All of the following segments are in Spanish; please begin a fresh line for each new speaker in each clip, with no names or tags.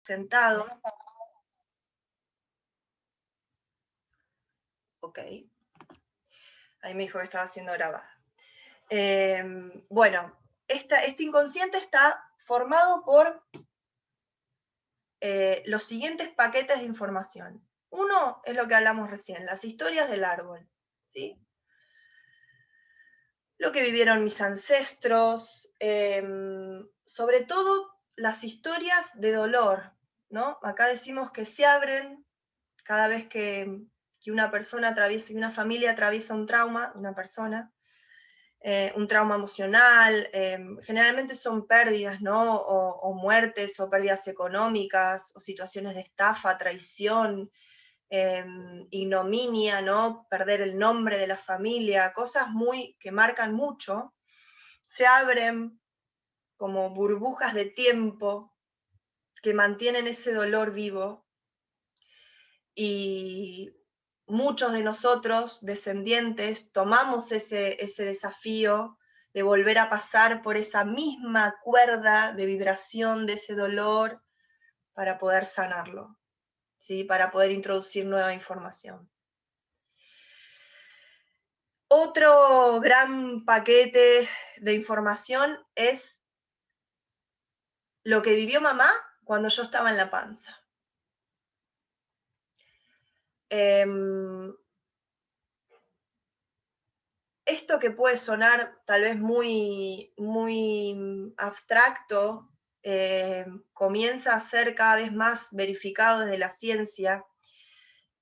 Sentado. Ok. Ahí me dijo que estaba siendo grabada. Bueno, este inconsciente está formado por los siguientes paquetes de información. Uno es lo que hablamos recién, las historias del árbol, ¿sí? Lo que vivieron mis ancestros, sobre todo las historias de dolor, ¿no? Acá decimos que se abren cada vez que una persona atraviesa, una familia atraviesa un trauma, una persona, un trauma emocional, generalmente son pérdidas, ¿no? O muertes, o pérdidas económicas, o situaciones de estafa, traición, ignominia, ¿no? Perder el nombre de la familia, cosas que marcan mucho, se abren como burbujas de tiempo que mantienen ese dolor vivo, y muchos de nosotros, descendientes, tomamos ese desafío de volver a pasar por esa misma cuerda de vibración de ese dolor para poder sanarlo, ¿sí? Para poder introducir nueva información. Otro gran paquete de información es lo que vivió mamá cuando yo estaba en la panza. Esto que puede sonar tal vez muy, muy abstracto, comienza a ser cada vez más verificado desde la ciencia,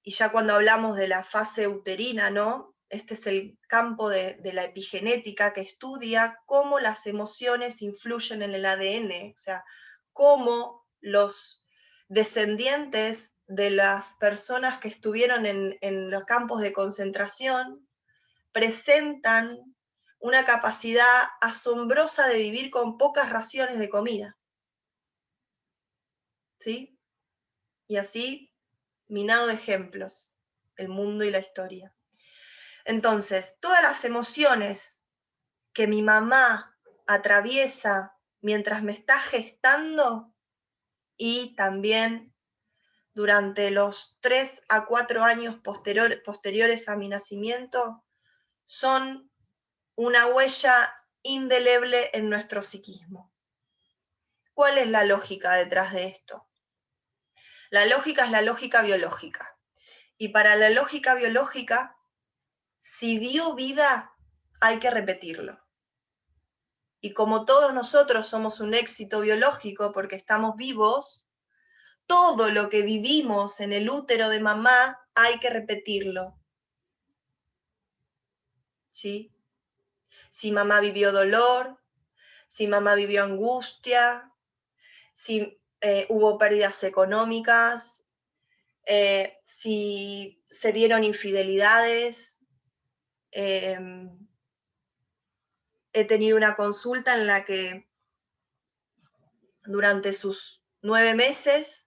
y ya cuando hablamos de la fase uterina, ¿no? Este es el campo de la epigenética, que estudia cómo las emociones influyen en el ADN, o sea, cómo los descendientes de las personas que estuvieron en los campos de concentración presentan una capacidad asombrosa de vivir con pocas raciones de comida, ¿sí? Y así, minado de ejemplos, el mundo y la historia. Entonces, todas las emociones que mi mamá atraviesa mientras me está gestando, y también durante los 3 a 4 años posteriores a mi nacimiento, son una huella indeleble en nuestro psiquismo. ¿Cuál es la lógica detrás de esto? La lógica es la lógica biológica. Y para la lógica biológica, si dio vida, hay que repetirlo. Y como todos nosotros somos un éxito biológico porque estamos vivos, todo lo que vivimos en el útero de mamá hay que repetirlo, ¿sí? Si mamá vivió dolor, si mamá vivió angustia, si hubo pérdidas económicas, si se dieron infidelidades. He tenido una consulta en la que durante sus 9 meses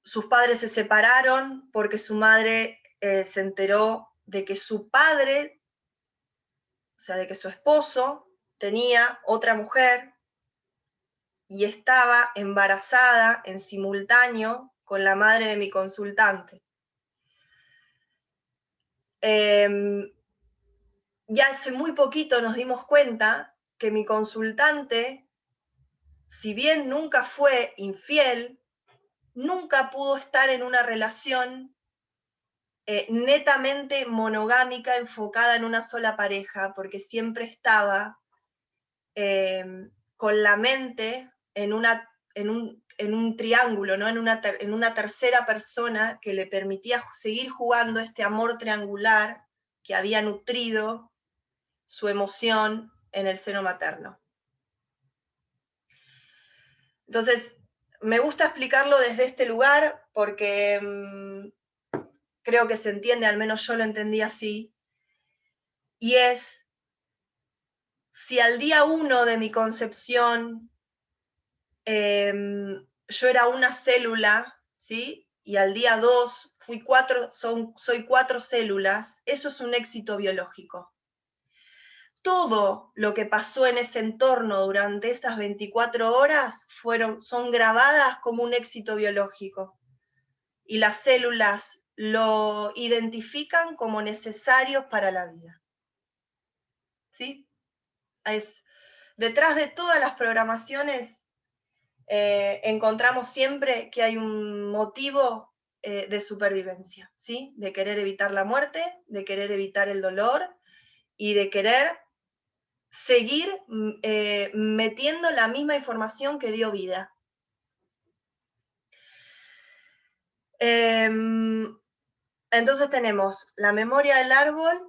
sus padres se separaron porque su madre se enteró de que su padre, o sea, de que su esposo tenía otra mujer y estaba embarazada en simultáneo con la madre de mi consultante. Ya hace muy poquito nos dimos cuenta que mi consultante, si bien nunca fue infiel, nunca pudo estar en una relación netamente monogámica, enfocada en una sola pareja, porque siempre estaba con la mente en un triángulo, ¿no? en una tercera persona que le permitía seguir jugando este amor triangular que había nutrido su emoción en el seno materno. Entonces, me gusta explicarlo desde este lugar porque creo que se entiende, al menos yo lo entendí así, y es, si al día 1 de mi concepción yo era una célula, ¿sí? Y al día 2 soy 4 células, eso es un éxito biológico. todo lo que pasó en ese entorno durante esas 24 horas son grabadas como un éxito biológico. Y las células lo identifican como necesarios para la vida. ¿Sí? Detrás de todas las programaciones encontramos siempre que hay un motivo de supervivencia, ¿sí? De querer evitar la muerte, de querer evitar el dolor y de querer seguir metiendo la misma información que dio vida. Entonces tenemos la memoria del árbol,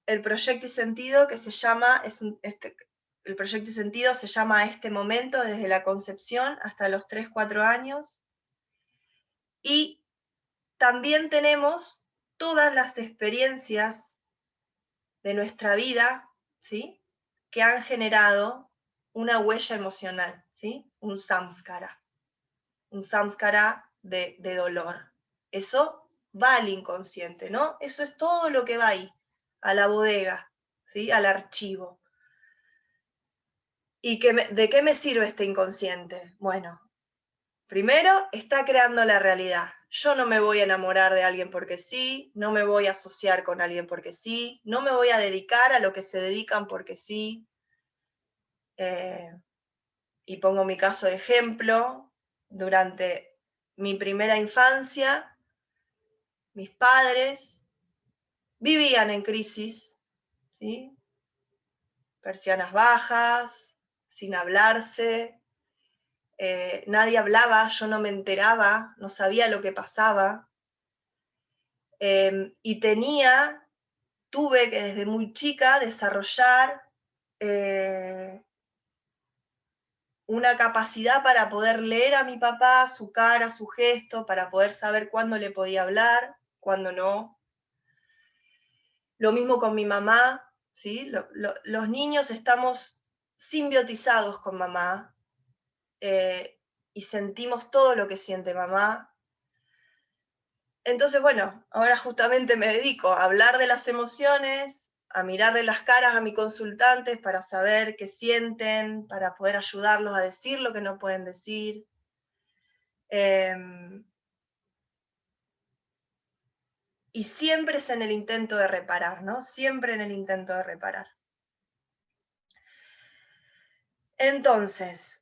el proyecto y sentido que se llama, el proyecto y sentido se llama este momento desde la concepción hasta los 3, 4 años. Y también tenemos todas las experiencias de nuestra vida, ¿sí? Que han generado una huella emocional, ¿sí? Un samskara de dolor. Eso va al inconsciente, ¿no? Eso es todo lo que va ahí, a la bodega, ¿sí? Al archivo. ¿Y de qué me sirve este inconsciente? Bueno, primero, está creando la realidad. Yo no me voy a enamorar de alguien porque sí, no me voy a asociar con alguien porque sí, no me voy a dedicar a lo que se dedican porque sí. Y pongo mi caso de ejemplo. Durante mi primera infancia, mis padres vivían en crisis, ¿sí? Persianas bajas, sin hablarse, nadie hablaba, yo no me enteraba, no sabía lo que pasaba. Y tuve que desde muy chica desarrollar una capacidad para poder leer a mi papá, su cara, su gesto, para poder saber cuándo le podía hablar, cuándo no. Lo mismo con mi mamá, ¿sí? Los niños estamos simbiotizados con mamá y sentimos todo lo que siente mamá. Entonces, bueno, ahora justamente me dedico a hablar de las emociones, a mirarle las caras a mis consultantes para saber qué sienten, para poder ayudarlos a decir lo que no pueden decir. Y siempre es en el intento de reparar, ¿no? Siempre en el intento de reparar. Entonces,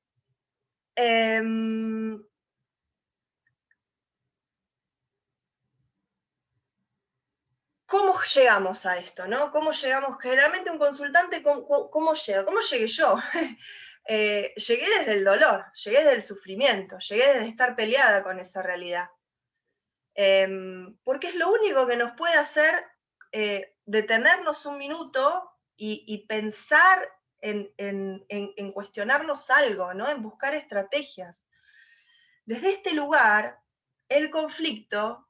¿cómo llegamos a esto, no? ¿Cómo llegamos? Generalmente un consultante, ¿cómo llega? ¿Cómo llegué yo? Llegué desde el dolor, llegué desde el sufrimiento, llegué desde estar peleada con esa realidad. Porque es lo único que nos puede hacer detenernos un minuto y pensar en cuestionarnos algo, ¿no? En buscar estrategias. Desde este lugar, el conflicto,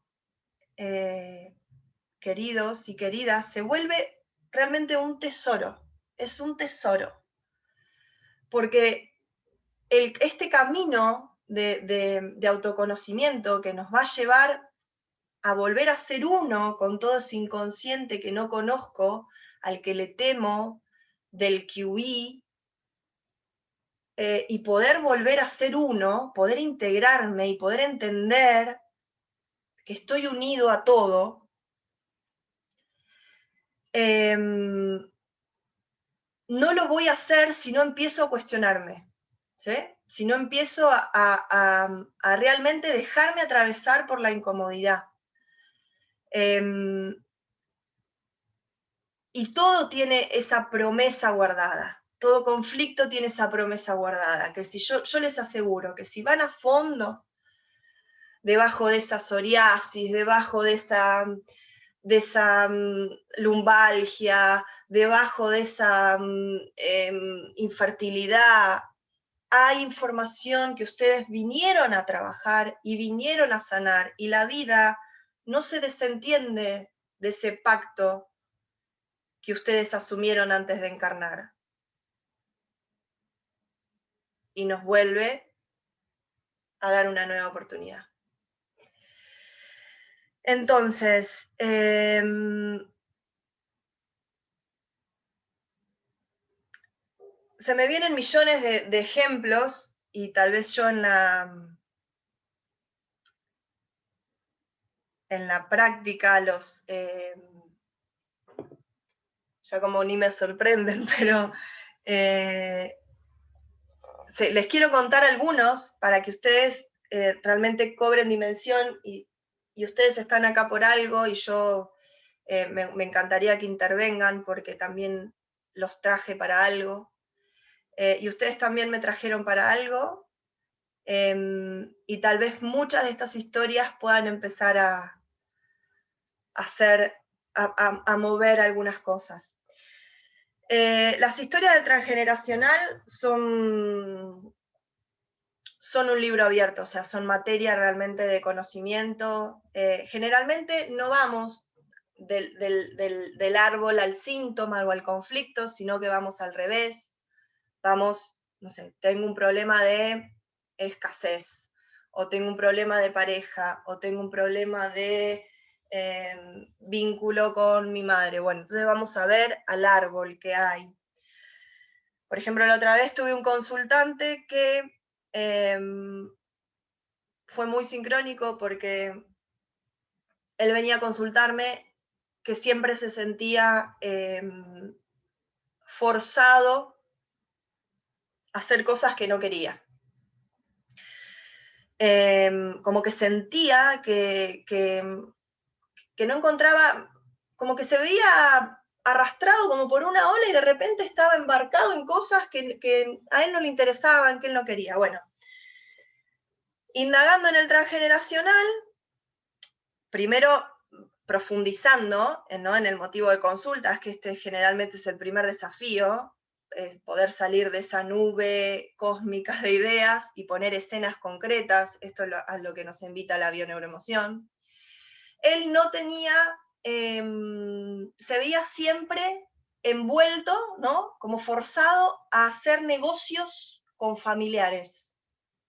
queridos y queridas, se vuelve realmente un tesoro. Es un tesoro. Porque este camino de autoconocimiento que nos va a llevar a volver a ser uno con todo ese inconsciente que no conozco, al que le temo, del que huí, y poder volver a ser uno, poder integrarme y poder entender que estoy unido a todo, no lo voy a hacer si no empiezo a cuestionarme, ¿sí? Si no empiezo a realmente dejarme atravesar por la incomodidad. Y todo tiene esa promesa guardada, todo conflicto tiene esa promesa guardada, que si yo les aseguro que si van a fondo, debajo de esa psoriasis, debajo de esa lumbalgia, debajo de esa infertilidad, hay información que ustedes vinieron a trabajar y vinieron a sanar, y la vida no se desentiende de ese pacto que ustedes asumieron antes de encarnar. Y nos vuelve a dar una nueva oportunidad. Entonces, se me vienen millones de ejemplos, y tal vez yo en la práctica ya como ni me sorprenden, pero les quiero contar algunos para que ustedes realmente cobren dimensión, y ustedes están acá por algo, y yo me encantaría que intervengan porque también los traje para algo, y ustedes también me trajeron para algo, y tal vez muchas de estas historias puedan empezar a mover algunas cosas. Las historias del transgeneracional son un libro abierto, o sea, son materia realmente de conocimiento. Generalmente no vamos del árbol al síntoma o al conflicto, sino que vamos al revés. Vamos, no sé, tengo un problema de escasez, o tengo un problema de pareja, o tengo un problema de vínculo con mi madre. Bueno, entonces vamos a ver al árbol que hay. Por ejemplo, la otra vez tuve un consultante que fue muy sincrónico porque él venía a consultarme que siempre se sentía forzado a hacer cosas que no quería. Como que sentía que no encontraba, como que se veía arrastrado como por una ola, y de repente estaba embarcado en cosas que a él no le interesaban, que él no quería. Bueno, indagando en el transgeneracional, primero profundizando ¿no? en el motivo de consultas, que este generalmente es el primer desafío, poder salir de esa nube cósmica de ideas y poner escenas concretas. Esto es a lo que nos invita la bioneuroemoción. Él no tenía, se veía siempre envuelto, ¿no? Como forzado a hacer negocios con familiares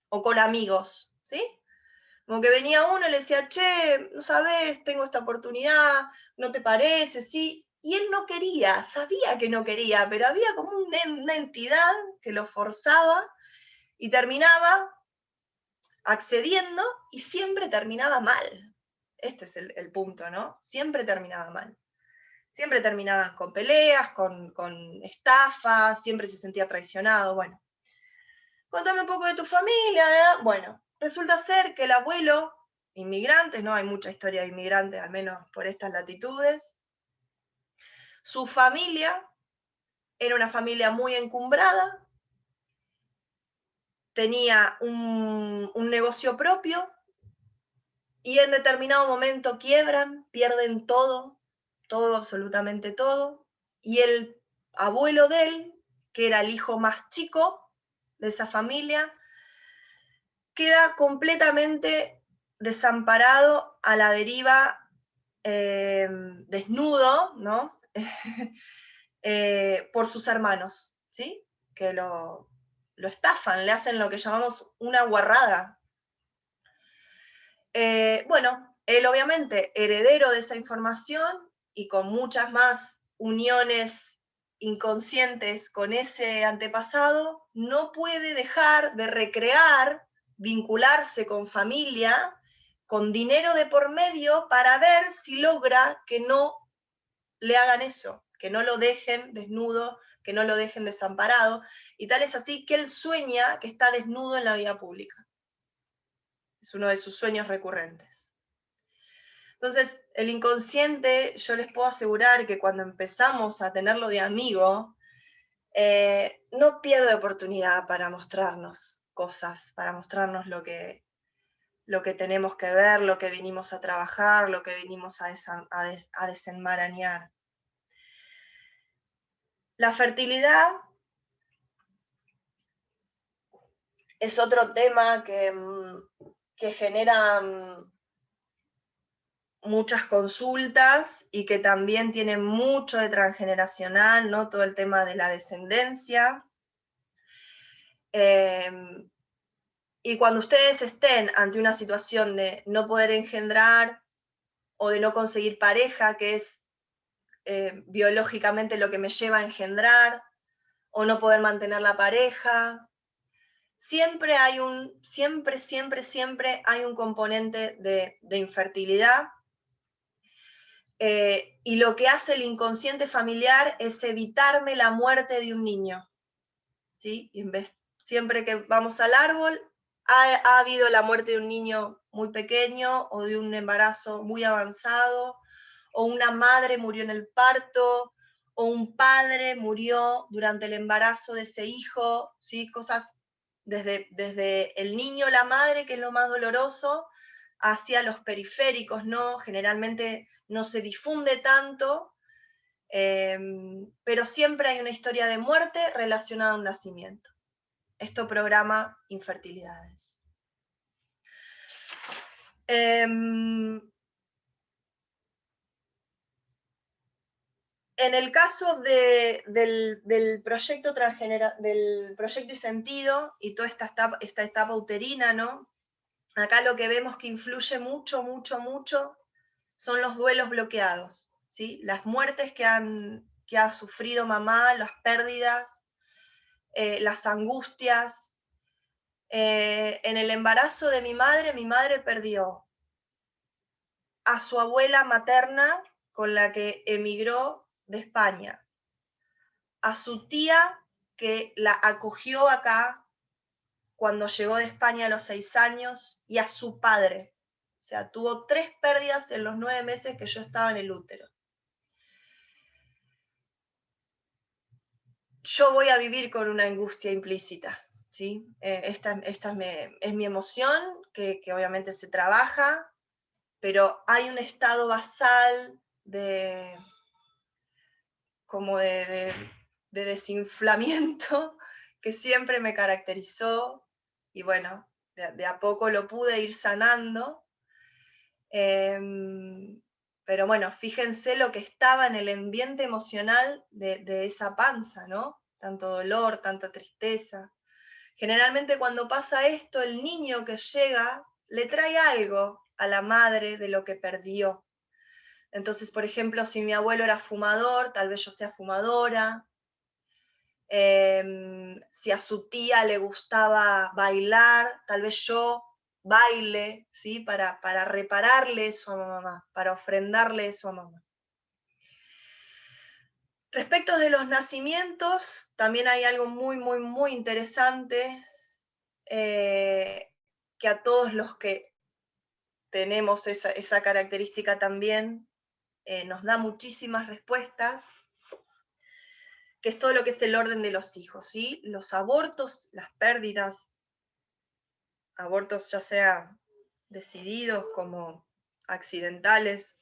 o con amigos, ¿sí? Como que venía uno y le decía, che, no sabes, tengo esta oportunidad, ¿no te parece? Sí. Y él no quería, sabía que no quería, pero había como una entidad que lo forzaba, y terminaba accediendo, y siempre terminaba mal. Este es el punto, ¿no? Siempre terminaba mal. Siempre terminaba con peleas, con estafas, siempre se sentía traicionado. Bueno, contame un poco de tu familia, ¿verdad? Bueno, resulta ser que el abuelo, inmigrantes, ¿no? Hay mucha historia de inmigrantes, al menos por estas latitudes. Su familia era una familia muy encumbrada, tenía un negocio propio, y en determinado momento quiebran, pierden todo, absolutamente todo, y el abuelo de él, que era el hijo más chico de esa familia, queda completamente desamparado, a la deriva, desnudo, ¿no? Por sus hermanos, ¿sí? Que lo estafan, le hacen lo que llamamos una guarrada. Bueno, él obviamente, heredero de esa información y con muchas más uniones inconscientes con ese antepasado, no puede dejar de recrear, vincularse con familia, con dinero de por medio, para ver si logra que no le hagan eso, que no lo dejen desnudo, que no lo dejen desamparado, y tal es así que él sueña que está desnudo en la vía pública. Es uno de sus sueños recurrentes. Entonces, el inconsciente, yo les puedo asegurar que cuando empezamos a tenerlo de amigo, no pierde oportunidad para mostrarnos cosas, para mostrarnos lo que tenemos que ver, lo que vinimos a trabajar, lo que vinimos a desenmarañar. La fertilidad es otro tema que genera muchas consultas, y que también tiene mucho de transgeneracional, ¿no? Todo el tema de la descendencia. Y cuando ustedes estén ante una situación de no poder engendrar o de no conseguir pareja, que es biológicamente lo que me lleva a engendrar, o no poder mantener la pareja. Siempre hay siempre hay un componente de infertilidad. Y lo que hace el inconsciente familiar es evitarme la muerte de un niño. ¿Sí? Y siempre que vamos al árbol, ha habido la muerte de un niño muy pequeño o de un embarazo muy avanzado, o una madre murió en el parto, o un padre murió durante el embarazo de ese hijo, ¿sí? Cosas desde el niño, la madre, que es lo más doloroso, hacia los periféricos, ¿no? Generalmente no se difunde tanto, pero siempre hay una historia de muerte relacionada a un nacimiento. Esto programa infertilidades. En el caso del proyecto del proyecto y sentido y toda esta etapa uterina, ¿no? Acá lo que vemos que influye mucho son los duelos bloqueados, ¿sí? Las muertes que ha sufrido mamá, las pérdidas, las angustias. En el embarazo de mi madre perdió a su abuela materna con la que emigró de España, a su tía que la acogió acá cuando llegó de España a los 6 años, y a su padre. O sea, tuvo 3 pérdidas en los 9 meses que yo estaba en el útero. Yo voy a vivir con una angustia implícita, ¿sí? Esta es mi emoción, que obviamente se trabaja, pero hay un estado basal como de desinflamiento que siempre me caracterizó, y bueno, de a poco lo pude ir sanando. Pero bueno, fíjense lo que estaba en el ambiente emocional de esa panza, ¿no? Tanto dolor, tanta tristeza. Generalmente cuando pasa esto, el niño que llega le trae algo a la madre de lo que perdió. Entonces, por ejemplo, si mi abuelo era fumador, tal vez yo sea fumadora. Si a su tía le gustaba bailar, tal vez yo baile, ¿sí? Para repararle eso a mamá, para ofrendarle eso a mamá. Respecto de los nacimientos, también hay algo muy interesante, que a todos los que tenemos esa característica también nos da muchísimas respuestas, que es todo lo que es el orden de los hijos, ¿sí? Los abortos, las pérdidas, abortos ya sea decididos como accidentales,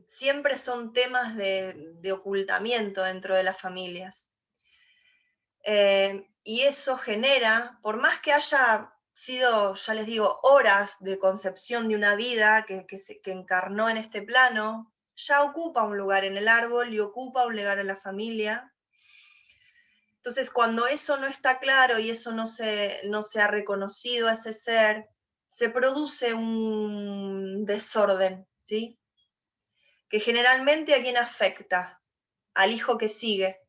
siempre son temas de ocultamiento dentro de las familias. Y eso genera, por más que haya sido, ya les digo, horas de concepción de una vida que encarnó en este plano, ya ocupa un lugar en el árbol y ocupa un lugar en la familia. Entonces, cuando eso no está claro y eso no se ha reconocido a ese ser, se produce un desorden, ¿sí? Que generalmente a quién afecta, al hijo que sigue,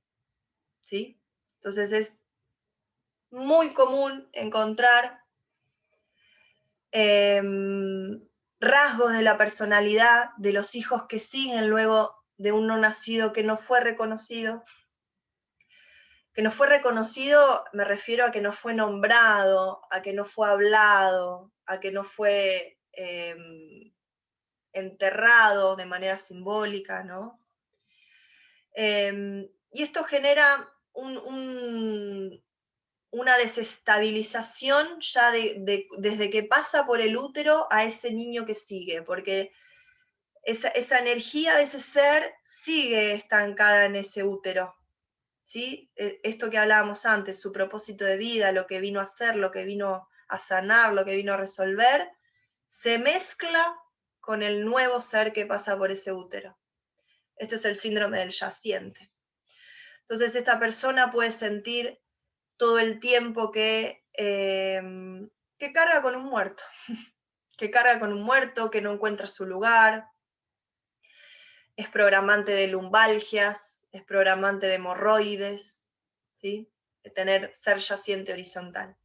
¿sí? Entonces es muy común encontrar rasgos de la personalidad de los hijos que siguen luego de un no nacido que no fue reconocido. Que no fue reconocido, me refiero a que no fue nombrado, a que no fue hablado, a que no fue enterrado de manera simbólica, ¿no? Y esto genera una desestabilización ya desde que pasa por el útero a ese niño que sigue, porque esa energía de ese ser sigue estancada en ese útero. ¿Sí? Esto que hablábamos antes, su propósito de vida, lo que vino a hacer, lo que vino a sanar, lo que vino a resolver, se mezcla con el nuevo ser que pasa por ese útero. Esto es el síndrome del yaciente. Entonces esta persona puede sentir todo el tiempo que carga con un muerto, que carga con un muerto, que no encuentra su lugar, es programante de lumbalgias, es programante de hemorroides, ¿sí? De tener ser yaciente horizontal.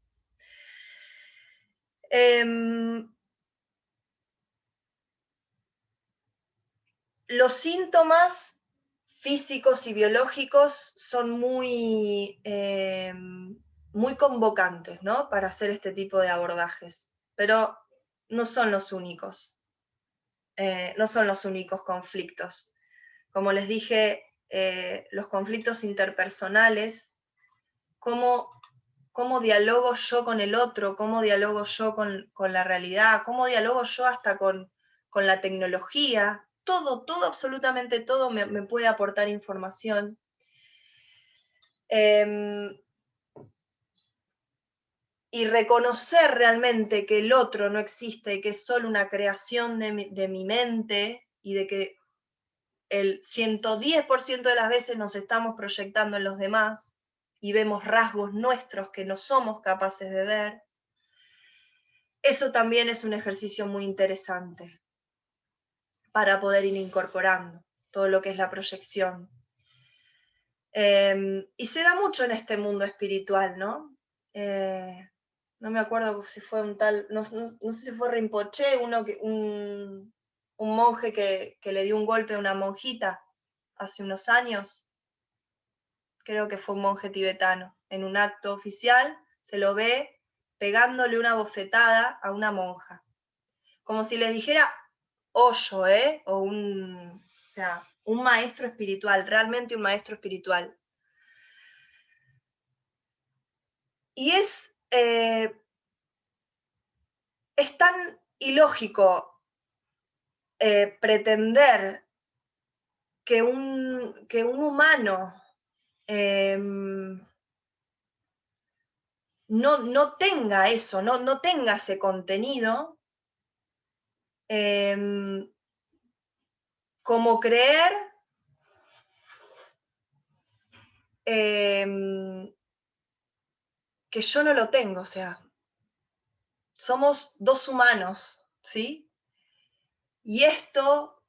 Los síntomas físicos y biológicos son muy, muy convocantes, ¿no? Para hacer este tipo de abordajes, pero no son los únicos. No son los únicos conflictos. Como les dije, los conflictos interpersonales, cómo dialogo yo con el otro, cómo dialogo yo con la realidad, cómo dialogo yo hasta con la tecnología, todo, absolutamente todo me puede aportar información. Y reconocer realmente que el otro no existe y que es solo una creación de mi mente y de que el 110% de las veces nos estamos proyectando en los demás y vemos rasgos nuestros que no somos capaces de ver. Eso también es un ejercicio muy interesante para poder ir incorporando todo lo que es la proyección. Y se da mucho en este mundo espiritual, ¿no? No me acuerdo si fue un tal, no sé si fue Rinpoche, un monje que le dio un golpe a una monjita hace unos años. Creo que fue un monje tibetano. En un acto oficial se lo ve pegándole una bofetada a una monja. Como si les dijera Osho, o un maestro espiritual, realmente un maestro espiritual. Y es tan ilógico pretender que un humano no tenga eso, no tenga ese contenido, como creer que yo no lo tengo, o sea, somos dos humanos, ¿sí? Y esto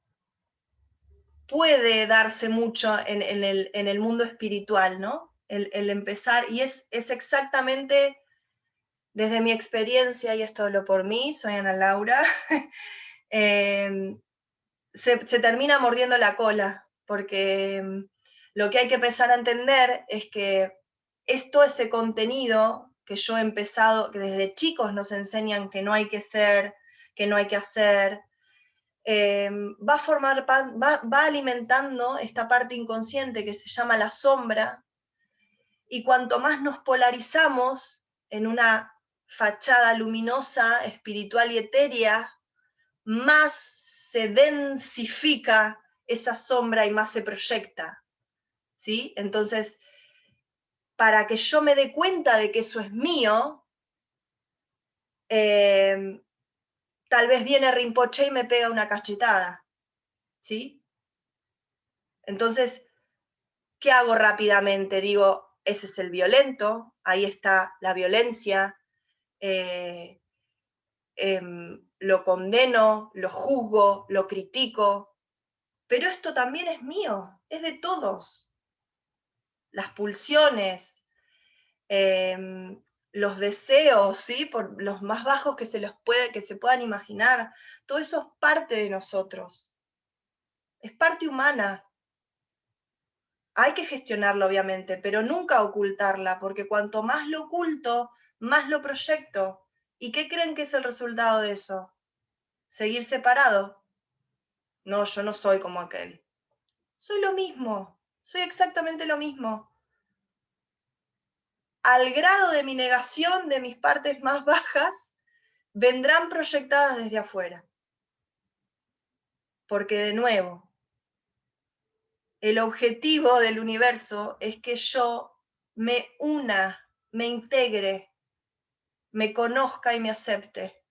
puede darse mucho en el mundo espiritual, ¿no? El empezar, y es exactamente desde mi experiencia, y esto hablo por mí, soy Ana Laura, se termina mordiendo la cola, porque lo que hay que empezar a entender es que ese contenido que yo he empezado, que desde chicos nos enseñan que no hay que ser, que no hay que hacer, va alimentando esta parte inconsciente que se llama la sombra, y cuanto más nos polarizamos en una fachada luminosa, espiritual y etérea, más se densifica esa sombra y más se proyecta, ¿sí? Entonces, para que yo me dé cuenta de que eso es mío, tal vez viene Rinpoche y me pega una cachetada, ¿sí? Entonces, ¿qué hago rápidamente? Digo, ese es el violento, ahí está la violencia, lo condeno, lo juzgo, lo critico, pero esto también es mío, es de todos. Las pulsiones, los deseos, ¿sí? Por los más bajos que se puedan imaginar, todo eso es parte de nosotros, es parte humana. Hay que gestionarlo, obviamente, pero nunca ocultarla, porque cuanto más lo oculto, más lo proyecto. ¿Y qué creen que es el resultado de eso? ¿Seguir separado? No, yo no soy como aquel. Soy lo mismo, soy exactamente lo mismo. Al grado de mi negación de mis partes más bajas, vendrán proyectadas desde afuera. Porque de nuevo, el objetivo del universo es que yo me una, me integre, me conozca y me acepte.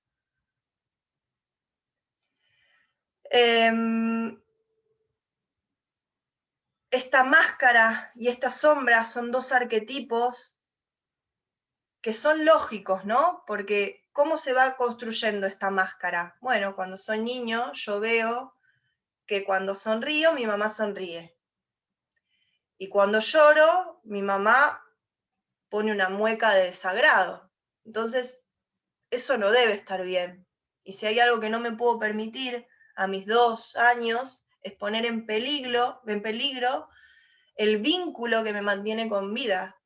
Esta máscara y esta sombra son dos arquetipos que son lógicos, ¿no? Porque ¿cómo se va construyendo esta máscara? Bueno, cuando soy niño, yo veo que cuando sonrío, mi mamá sonríe. Y cuando lloro, mi mamá pone una mueca de desagrado. Entonces, eso no debe estar bien. Y si hay algo que no me puedo permitir a mis 2 años, es poner en peligro el vínculo que me mantiene con vida.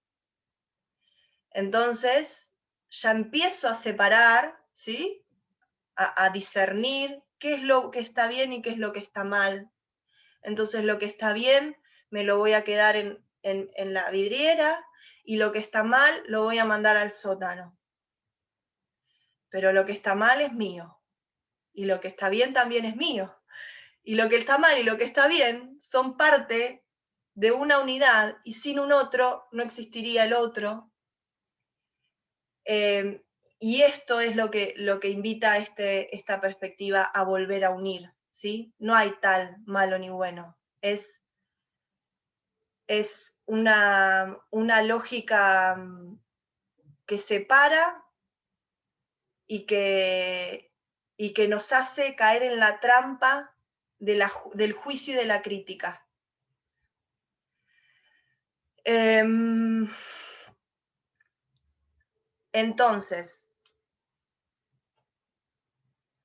Entonces, ya empiezo a separar, ¿sí? A discernir qué es lo que está bien y qué es lo que está mal. Entonces, lo que está bien me lo voy a quedar en la vidriera, y lo que está mal lo voy a mandar al sótano. Pero lo que está mal es mío, y lo que está bien también es mío. Y lo que está mal y lo que está bien son parte de una unidad, y sin un otro no existiría el otro. Y esto es lo que invita esta perspectiva a volver a unir, ¿sí? No hay tal malo ni bueno. Es una lógica que separa y que nos hace caer en la trampa del juicio y de la crítica. Entonces,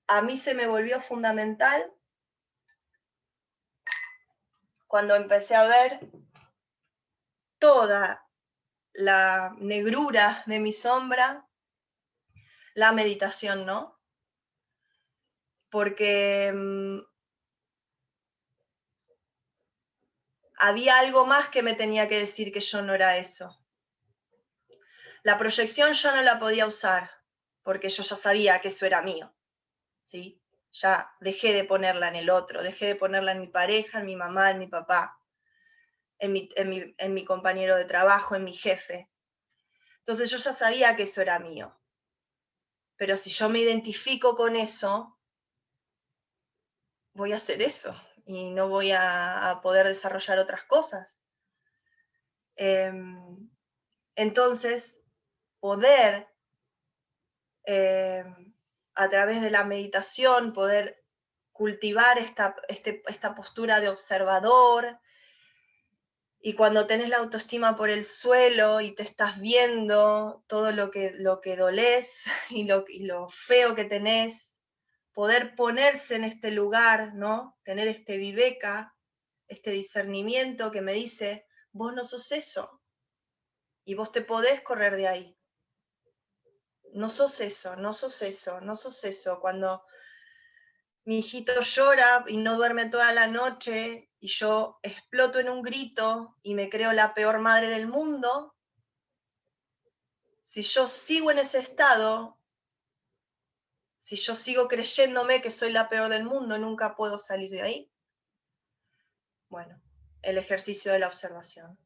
a mí se me volvió fundamental cuando empecé a ver toda la negrura de mi sombra, la meditación, ¿no? Porque había algo más que me tenía que decir que yo no era eso. La proyección yo no la podía usar, porque yo ya sabía que eso era mío, ¿sí? Ya dejé de ponerla en el otro, dejé de ponerla en mi pareja, en mi mamá, en mi papá, en mi compañero de trabajo, en mi jefe. Entonces yo ya sabía que eso era mío. Pero si yo me identifico con eso, voy a hacer eso y no voy a poder desarrollar otras cosas. Entonces, poder, a través de la meditación, poder cultivar esta postura de observador, y cuando tenés la autoestima por el suelo y te estás viendo todo lo que dolés y lo feo que tenés, poder ponerse en este lugar, ¿no? Tener este viveka, este discernimiento que me dice, vos no sos eso, y vos te podés correr de ahí. No sos eso, no sos eso, no sos eso. Cuando mi hijito llora y no duerme toda la noche y yo exploto en un grito y me creo la peor madre del mundo, si yo sigo en ese estado, si yo sigo creyéndome que soy la peor del mundo, nunca puedo salir de ahí. Bueno, el ejercicio de la observación.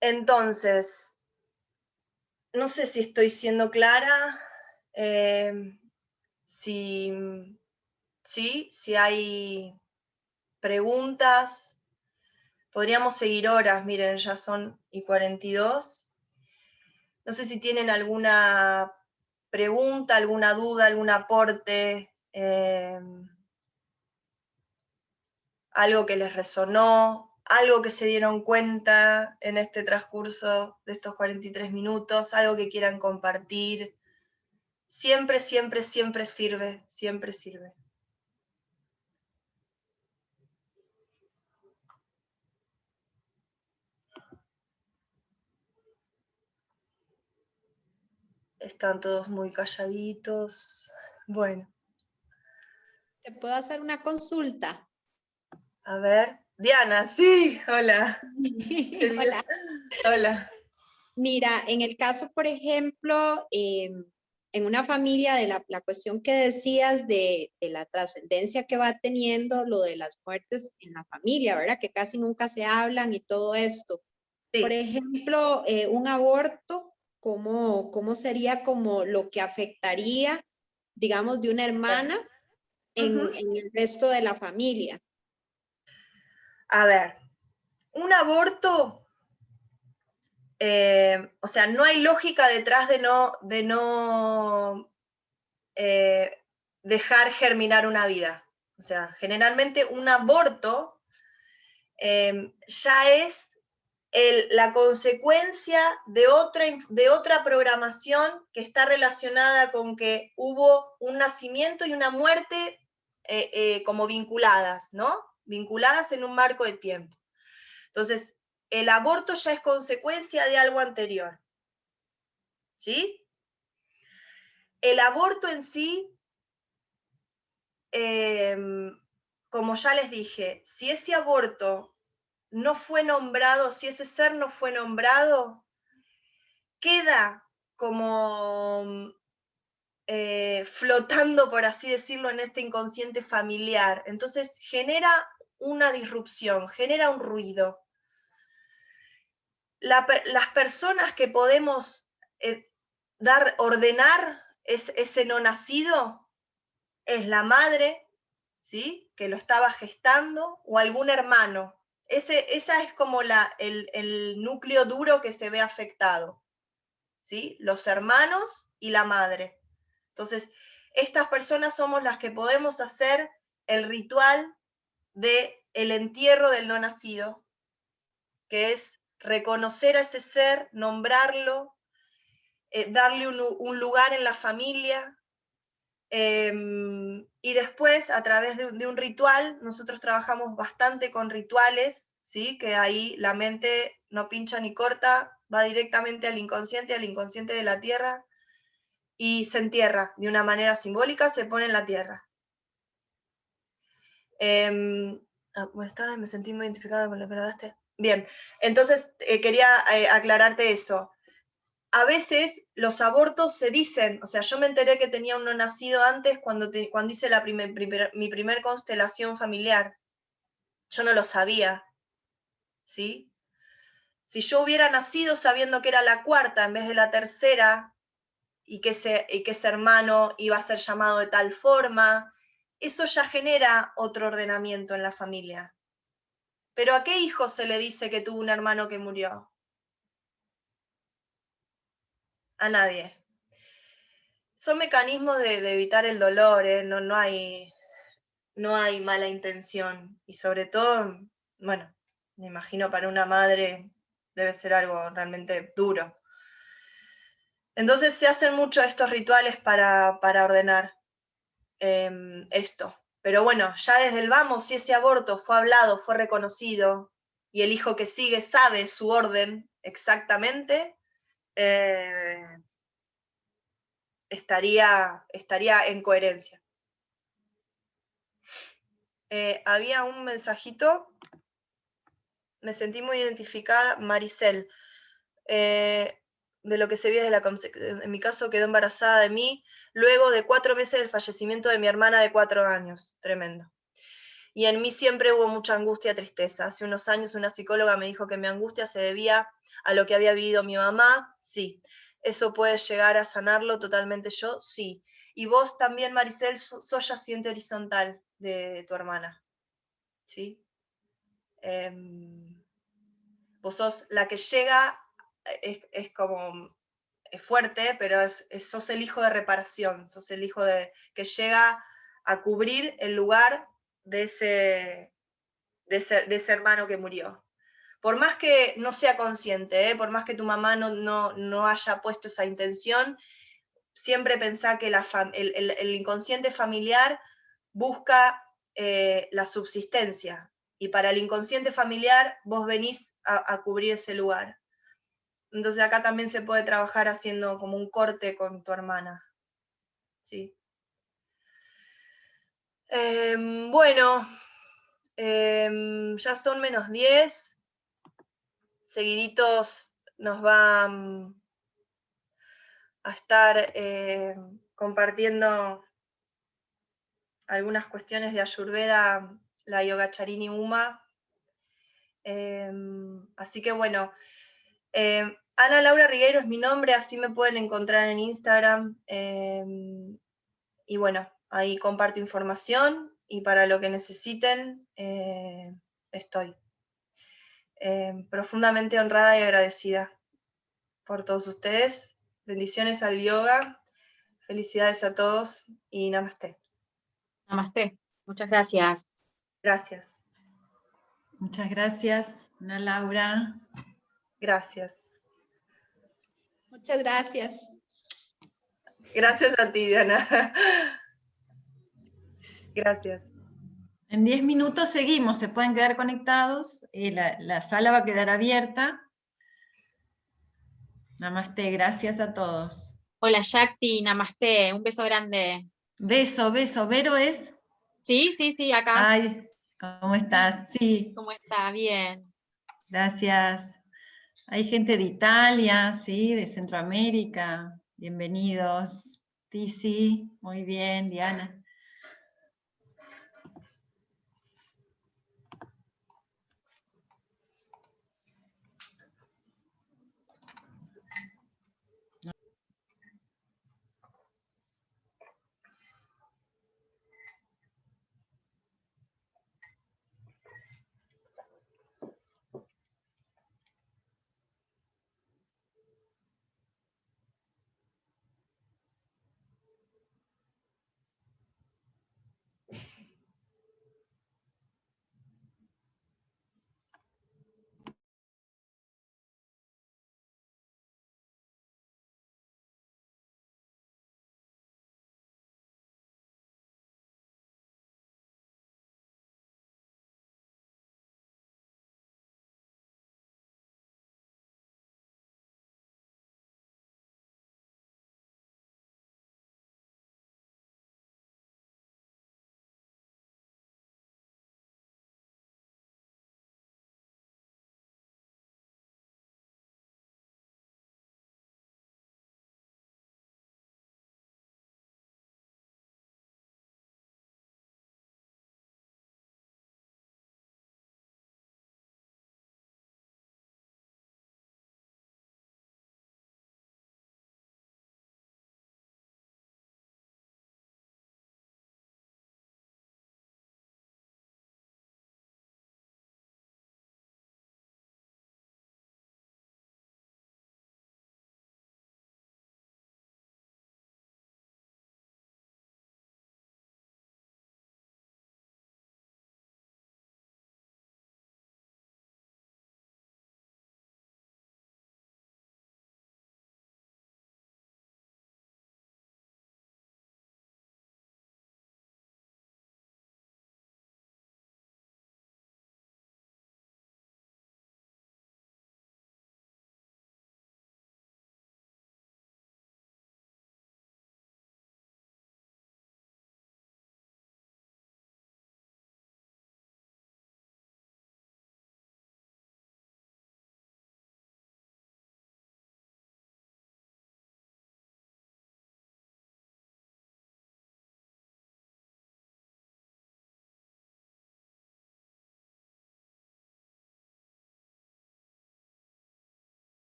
Entonces, no sé si estoy siendo clara, si hay preguntas. Podríamos seguir horas, miren, ya son 42. No sé si tienen alguna pregunta, alguna duda, algún aporte, algo que les resonó, algo que se dieron cuenta en este transcurso de estos 43 minutos, algo que quieran compartir. Siempre, siempre, siempre sirve, siempre sirve. Están todos muy calladitos. Bueno.
¿Te puedo hacer una consulta?
A ver, Diana, sí, hola.
Hola.
Hola.
Mira, en el caso, por ejemplo, en una familia de la cuestión que decías de la trascendencia que va teniendo lo de las muertes en la familia, ¿verdad? Que casi nunca se hablan y todo esto.
Sí.
Por ejemplo, un aborto, ¿cómo sería como lo que afectaría, digamos, de una hermana en el resto de la familia?
A ver, un aborto, o sea, no hay lógica detrás de no dejar germinar una vida. O sea, generalmente un aborto ya es la consecuencia de otra programación que está relacionada con que hubo un nacimiento y una muerte como vinculadas, ¿no? Vinculadas en un marco de tiempo. Entonces, el aborto ya es consecuencia de algo anterior, ¿sí? El aborto en sí, como ya les dije, si ese aborto no fue nombrado, si ese ser no fue nombrado, queda como flotando, por así decirlo, en este inconsciente familiar. Entonces genera una disrupción, genera un ruido. Las personas que podemos ordenar ese no nacido es la madre, ¿sí? Que lo estaba gestando, o algún hermano. Esa es como el núcleo duro que se ve afectado, ¿sí? Los hermanos y la madre. Entonces, estas personas somos las que podemos hacer el ritual del entierro del no nacido, que es reconocer a ese ser, nombrarlo, darle un lugar en la familia, y después, a través de un ritual, nosotros trabajamos bastante con rituales, ¿sí? Que ahí la mente no pincha ni corta, va directamente al inconsciente de la tierra, y se entierra de una manera simbólica, se pone en la tierra. Buenas tardes, me sentí muy identificada con lo que grabaste. Bien, entonces quería aclararte eso. A veces los abortos se dicen, o sea, yo me enteré que tenía un no nacido antes cuando hice mi primer constelación familiar. Yo no lo sabía, ¿sí? Si yo hubiera nacido sabiendo que era la cuarta en vez de la tercera, y que ese hermano iba a ser llamado de tal forma, eso ya genera otro ordenamiento en la familia. Pero ¿a qué hijo se le dice que tuvo un hermano que murió? A nadie. Son mecanismos de evitar el dolor, ¿eh? No hay mala intención. Y sobre todo, bueno, me imagino para una madre debe ser algo realmente duro. Entonces se hacen mucho estos rituales para ordenar esto. Pero bueno, ya desde el vamos, si ese aborto fue hablado, fue reconocido, y el hijo que sigue sabe su orden exactamente, estaría en coherencia. Había un mensajito, me sentí muy identificada, Maricel, de lo que se vio en mi caso quedó embarazada de mí luego de 4 meses del fallecimiento de mi hermana de 4 años, tremendo. Y en mí siempre hubo mucha angustia y tristeza. Hace unos años una psicóloga me dijo que mi angustia se debía a lo que había vivido mi mamá. Sí. ¿Eso puede llegar a sanarlo totalmente yo? Sí. Y vos también, Maricel, sos yaciente horizontal de tu hermana. ¿Sí? Vos sos la que llega, es como, es fuerte, pero sos el hijo de reparación, sos el hijo que llega a cubrir el lugar de ese hermano que murió. Por más que no sea consciente, por más que tu mamá no haya puesto esa intención, siempre pensá que el inconsciente familiar busca la subsistencia, y para el inconsciente familiar vos venís a cubrir ese lugar. Entonces acá también se puede trabajar haciendo como un corte con tu hermana. ¿Sí? Bueno, ya son -10. Seguiditos nos va a estar compartiendo algunas cuestiones de Ayurveda, la Yogacharini Uma. Así que bueno, Ana Laura Rigueiro es mi nombre, así me pueden encontrar en Instagram. Y bueno, ahí comparto información, y para lo que necesiten estoy. Profundamente honrada y agradecida por todos ustedes. Bendiciones al yoga, felicidades a todos y namaste.
Namaste. Muchas gracias.
Gracias.
Muchas gracias, Ana Laura.
Gracias.
Muchas gracias.
Gracias a ti, Diana. Gracias.
En 10 minutos seguimos, se pueden quedar conectados, la sala va a quedar abierta. Namaste, gracias a todos.
Hola, Shakti. Namaste. Un beso grande.
Beso, beso. ¿Vero es?
Sí, acá.
Ay, ¿cómo estás? Sí,
¿Cómo está? Bien.
gracias. Hay gente de Italia, sí, de Centroamérica. Bienvenidos. Tizi, muy bien, Diana.